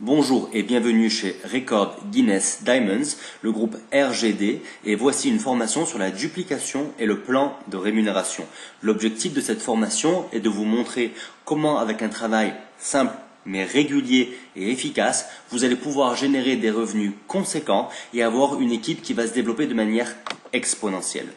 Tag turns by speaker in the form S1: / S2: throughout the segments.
S1: Bonjour et bienvenue chez Record Guinness Diamonds, le groupe RGD, et voici une formation sur la duplication et le plan de rémunération. L'objectif de cette formation est de vous montrer comment, avec un travail simple mais régulier et efficace, vous allez pouvoir générer des revenus conséquents et avoir une équipe qui va se développer de manière exponentielle.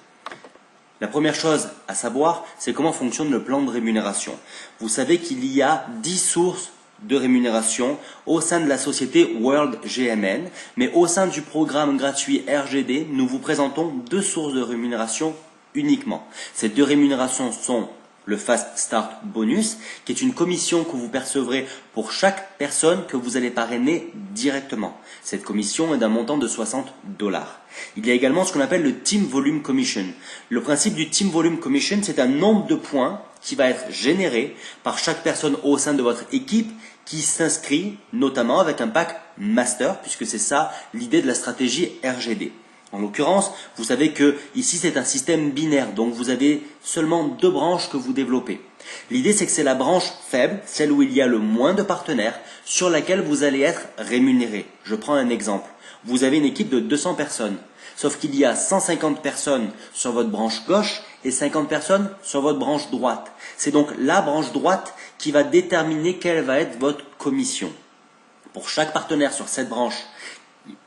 S1: La première chose à savoir, c'est comment fonctionne le plan de rémunération. Vous savez qu'il y a 10 sources de rémunération au sein de la société World GMN, mais au sein du programme gratuit RGD, nous vous présentons deux sources de rémunération uniquement. Ces deux rémunérations sont le Fast Start Bonus, qui est une commission que vous percevrez pour chaque personne que vous allez parrainer directement. Cette commission est d'un montant de $60. Il y a également ce qu'on appelle le Team Volume Commission. Le principe du Team Volume Commission, c'est un nombre de points qui va être généré par chaque personne au sein de votre équipe qui s'inscrit notamment avec un pack Master, puisque c'est ça l'idée de la stratégie RGD. En l'occurrence, vous savez que ici c'est un système binaire, donc vous avez seulement deux branches que vous développez. L'idée c'est que c'est la branche faible, celle où il y a le moins de partenaires, sur laquelle vous allez être rémunéré. Je prends un exemple. Vous avez une équipe de 200 personnes, sauf qu'il y a 150 personnes sur votre branche gauche et 50 personnes sur votre branche droite. C'est donc la branche droite qui va déterminer quelle va être votre commission. Pour chaque partenaire sur cette branche,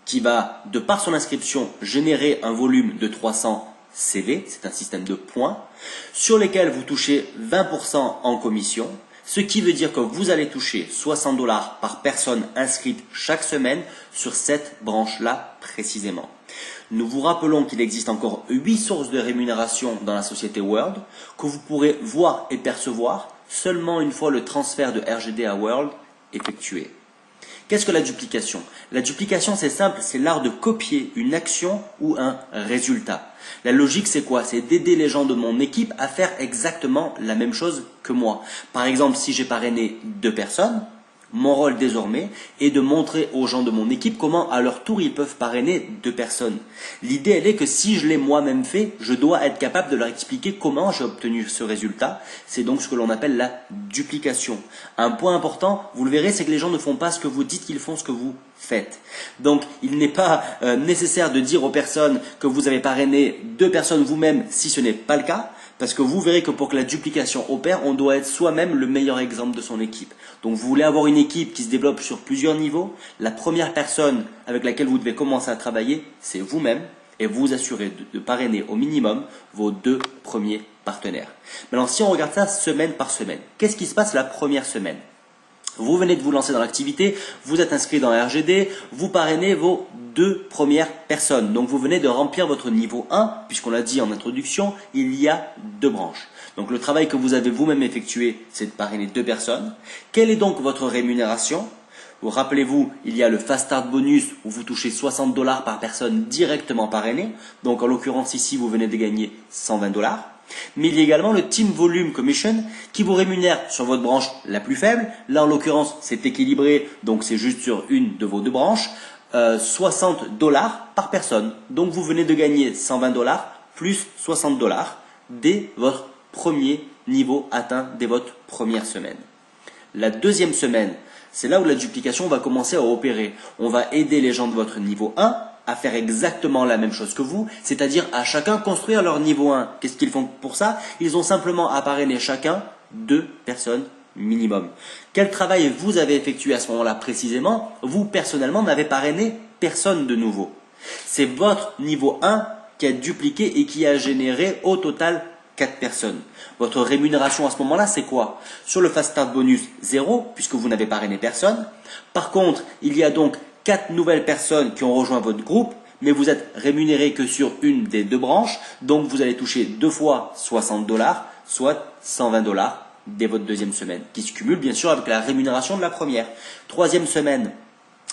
S1: qui va, de par son inscription, générer un volume de 300 CV, c'est un système de points, sur lesquels vous touchez 20% en commission, ce qui veut dire que vous allez toucher $60 par personne inscrite chaque semaine sur cette branche-là précisément. Nous vous rappelons qu'il existe encore 8 sources de rémunération dans la société World que vous pourrez voir et percevoir seulement une fois le transfert de RGD à World effectué. Qu'est-ce que la duplication? La duplication, c'est simple, c'est l'art de copier une action ou un résultat. La logique, c'est quoi? C'est d'aider les gens de mon équipe à faire exactement la même chose que moi. Par exemple, si j'ai parrainé 2 personnes, mon rôle désormais est de montrer aux gens de mon équipe comment à leur tour ils peuvent parrainer 2 personnes. L'idée elle est que si je l'ai moi-même fait, je dois être capable de leur expliquer comment j'ai obtenu ce résultat. C'est donc ce que l'on appelle la duplication. Un point important, vous le verrez, c'est que les gens ne font pas ce que vous dites, ils font ce que vous faites. Donc il n'est pas nécessaire de dire aux personnes que vous avez parrainé 2 personnes vous-même si ce n'est pas le cas. Parce que vous verrez que pour que la duplication opère, on doit être soi-même le meilleur exemple de son équipe. Donc vous voulez avoir une équipe qui se développe sur plusieurs niveaux. La première personne avec laquelle vous devez commencer à travailler, c'est vous-même. Et vous vous assurez de parrainer au minimum vos 2 premiers partenaires. Maintenant, si on regarde ça semaine par semaine, qu'est-ce qui se passe la première semaine? Vous venez de vous lancer dans l'activité, vous êtes inscrit dans RGD, vous parrainez vos 2 premières personnes. Donc vous venez de remplir votre niveau 1, puisqu'on l'a dit en introduction, il y a 2 branches. Donc le travail que vous avez vous-même effectué, c'est de parrainer 2 personnes. Quelle est donc votre rémunération? Rappelez-vous, il y a le Fast Start Bonus où vous touchez $60 par personne directement parrainée. Donc en l'occurrence ici, vous venez de gagner $120. Mais il y a également le Team Volume Commission qui vous rémunère sur votre branche la plus faible. Là, en l'occurrence, c'est équilibré, donc c'est juste sur une de vos 2 branches. $60 par personne. Donc vous venez de gagner $120 plus $60 dès votre premier niveau atteint dès votre première semaine. La deuxième semaine, c'est là où la duplication va commencer à opérer. On va aider les gens de votre niveau 1 à faire exactement la même chose que vous, c'est-à-dire à chacun construire leur niveau 1. Qu'est-ce qu'ils font pour ça? Ils ont simplement à parrainer chacun 2 personnes minimum. Quel travail vous avez effectué à ce moment-là précisément? Vous, personnellement, n'avez parrainé personne de nouveau. C'est votre niveau 1 qui a dupliqué et qui a généré au total 4 personnes. Votre rémunération à ce moment-là, c'est quoi? Sur le Fast Start Bonus, 0, puisque vous n'avez parrainé personne. Par contre, il y a donc 4 nouvelles personnes qui ont rejoint votre groupe, mais vous êtes rémunéré que sur une des 2 branches, donc vous allez toucher 2 fois $60, soit $120 dès votre deuxième semaine, qui se cumule bien sûr avec la rémunération de la première. Troisième semaine,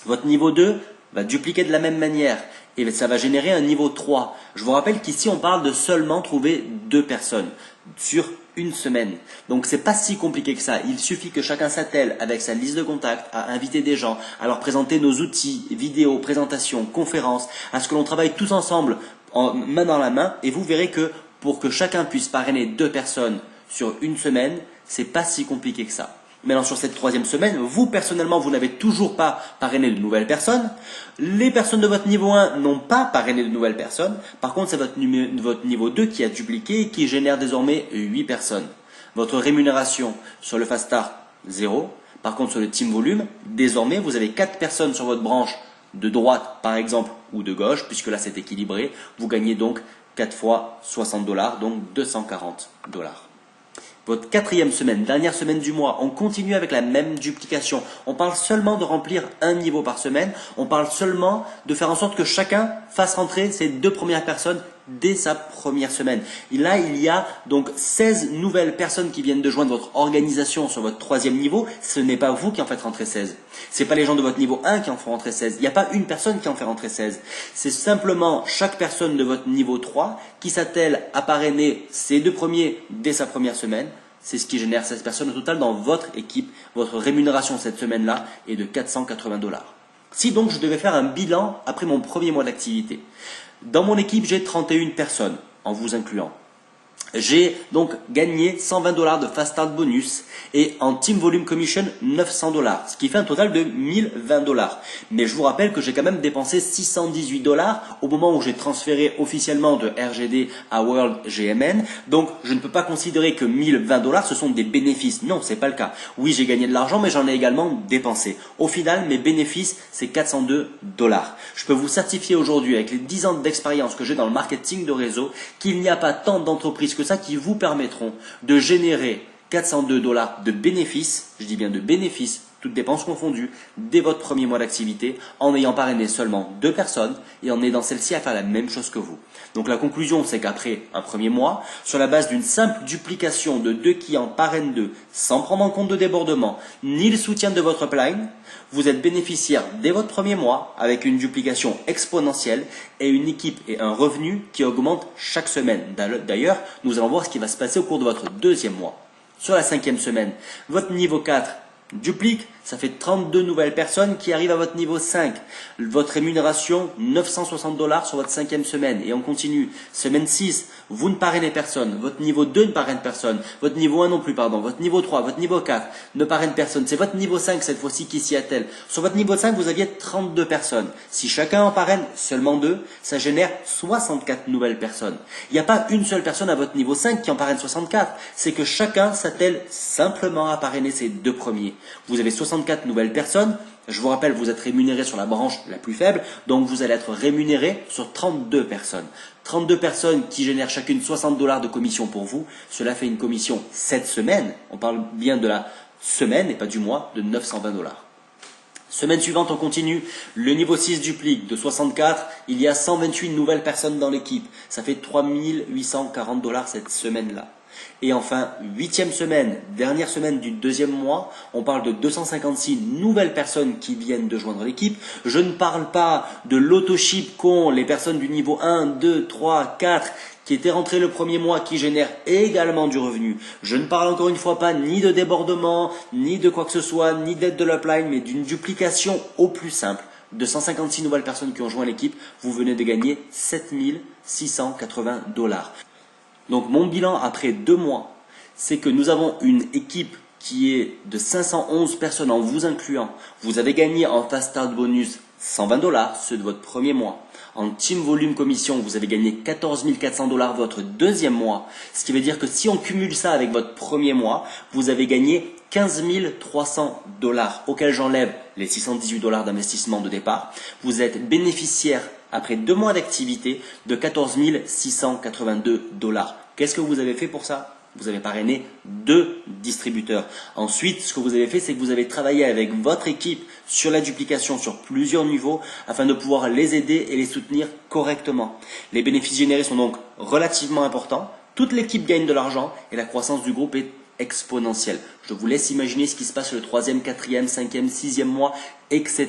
S1: votre niveau 2 va dupliquer de la même manière et ça va générer un niveau 3. Je vous rappelle qu'ici on parle de seulement trouver 2 personnes sur une semaine. Donc c'est pas si compliqué que ça. Il suffit que chacun s'attelle avec sa liste de contacts à inviter des gens, à leur présenter nos outils, vidéos, présentations, conférences, à ce que l'on travaille tous ensemble main dans la main et vous verrez que pour que chacun puisse parrainer 2 personnes sur une semaine, c'est pas si compliqué que ça. Maintenant, sur cette troisième semaine, vous, personnellement, vous n'avez toujours pas parrainé de nouvelles personnes. Les personnes de votre niveau 1 n'ont pas parrainé de nouvelles personnes. Par contre, c'est votre niveau 2 qui a dupliqué et qui génère désormais 8 personnes. Votre rémunération sur le Fast Start, 0. Par contre, sur le Team Volume, désormais, vous avez 4 personnes sur votre branche de droite, par exemple, ou de gauche, puisque là, c'est équilibré. Vous gagnez donc 4 fois 60 $, donc 240 $. Votre quatrième semaine, dernière semaine du mois, on continue avec la même duplication. On parle seulement de remplir un niveau par semaine. On parle seulement de faire en sorte que chacun fasse rentrer ses 2 premières personnes dès sa première semaine. Et là, il y a donc 16 nouvelles personnes qui viennent de joindre votre organisation sur votre troisième niveau. Ce n'est pas vous qui en faites rentrer 16. Ce n'est pas les gens de votre niveau 1 qui en font rentrer 16. Il n'y a pas une personne qui en fait rentrer 16. C'est simplement chaque personne de votre niveau 3 qui s'attelle à parrainer ses 2 premiers dès sa première semaine. C'est ce qui génère 16 personnes au total dans votre équipe. Votre rémunération cette semaine-là est de 480 $. Si donc je devais faire un bilan après mon premier mois d'activité, dans mon équipe, j'ai 31 personnes, en vous incluant. J'ai donc gagné 120 $ de Fast Start bonus et en Team Volume Commission 900 $, ce qui fait un total de 1020 $. Mais je vous rappelle que j'ai quand même dépensé 618 $ au moment où j'ai transféré officiellement de RGD à World GMN. Donc je ne peux pas considérer que 1020 $ ce sont des bénéfices. Non, c'est pas le cas. Oui, j'ai gagné de l'argent, mais j'en ai également dépensé. Au final, mes bénéfices, c'est 402 $. Je peux vous certifier aujourd'hui, avec les 10 ans d'expérience que j'ai dans le marketing de réseau, qu'il n'y a pas tant d'entreprises que ça qui vous permettront de générer 402 $ de bénéfices, je dis bien de bénéfices, toutes dépenses confondues, dès votre premier mois d'activité, en ayant parrainé seulement 2 personnes et en aidant celles-ci à faire la même chose que vous. Donc la conclusion, c'est qu'après un premier mois, sur la base d'une simple duplication de 2 qui en parrainent 2, sans prendre en compte de débordement, ni le soutien de votre upline, vous êtes bénéficiaire dès votre premier mois avec une duplication exponentielle et une équipe et un revenu qui augmente chaque semaine. D'ailleurs, nous allons voir ce qui va se passer au cours de votre deuxième mois. Sur la 5e semaine, votre niveau 4 duplique, ça fait 32 nouvelles personnes qui arrivent à votre niveau 5. Votre rémunération, 960 $ sur votre 5e semaine. Et on continue. Semaine 6, vous ne parrainez personne. Votre niveau 2 ne parraine personne. Votre niveau 1 non plus, pardon. Votre niveau 3, votre niveau 4 ne parraine personne. C'est votre niveau 5 cette fois-ci qui s'y attelle. Sur votre niveau 5, vous aviez 32 personnes. Si chacun en parraine seulement 2, ça génère 64 nouvelles personnes. Il n'y a pas une seule personne à votre niveau 5 qui en parraine 64. C'est que chacun s'attelle simplement à parrainer ses 2 premiers. Vous avez 64 nouvelles personnes. Je vous rappelle, vous êtes rémunéré sur la branche la plus faible, donc vous allez être rémunéré sur 32 personnes. 32 personnes qui génèrent chacune 60 $ de commission pour vous. Cela fait une commission cette semaine. On parle bien de la semaine et pas du mois, de 920 $. Semaine suivante, on continue. Le niveau 6 duplique. De 64, il y a 128 nouvelles personnes dans l'équipe. Ça fait 3840 $ cette semaine-là. Et enfin, 8e semaine, dernière semaine du deuxième mois, on parle de 256 nouvelles personnes qui viennent de joindre l'équipe. Je ne parle pas de l'auto-ship qu'ont les personnes du niveau 1, 2, 3, 4 qui étaient rentrées le premier mois, qui génèrent également du revenu. Je ne parle encore une fois pas ni de débordement, ni de quoi que ce soit, ni d'aide de l'upline, mais d'une duplication au plus simple. De 156 nouvelles personnes qui ont joint l'équipe, vous venez de gagner 7680 $. Donc mon bilan après 2 mois, c'est que nous avons une équipe qui est de 511 personnes en vous incluant. Vous avez gagné en Fast Start bonus 120 $, ceux de votre premier mois. En Team Volume Commission, vous avez gagné 14 400 $ votre deuxième mois. Ce qui veut dire que si on cumule ça avec votre premier mois, vous avez gagné 15 300 $, auquel j'enlève les 618 $ d'investissement de départ. Vous êtes bénéficiaire après 2 mois d'activité de 14 682 $. Qu'est-ce que vous avez fait pour ça? Vous avez parrainé 2 distributeurs. Ensuite, ce que vous avez fait, c'est que vous avez travaillé avec votre équipe sur la duplication sur plusieurs niveaux afin de pouvoir les aider et les soutenir correctement. Les bénéfices générés sont donc relativement importants. Toute l'équipe gagne de l'argent et la croissance du groupe est exponentielle. Je vous laisse imaginer ce qui se passe le 3e, 4e, 5e, 6e mois, etc.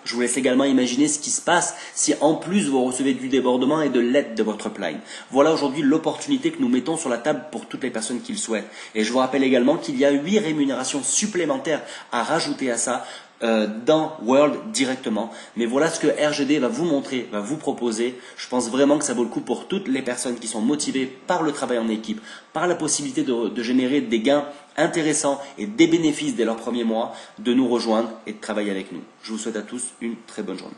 S1: Je vous laisse également imaginer ce qui se passe si en plus vous recevez du débordement et de l'aide de votre upline. Voilà aujourd'hui l'opportunité que nous mettons sur la table pour toutes les personnes qui le souhaitent. Et je vous rappelle également qu'il y a 8 rémunérations supplémentaires à rajouter à ça dans World directement. Mais voilà ce que RGD va vous montrer, va vous proposer. Je pense vraiment que ça vaut le coup pour toutes les personnes qui sont motivées par le travail en équipe, par la possibilité de générer des gains intéressants et des bénéfices dès leurs premiers mois, de nous rejoindre et de travailler avec nous. Je vous souhaite à tous une très bonne journée.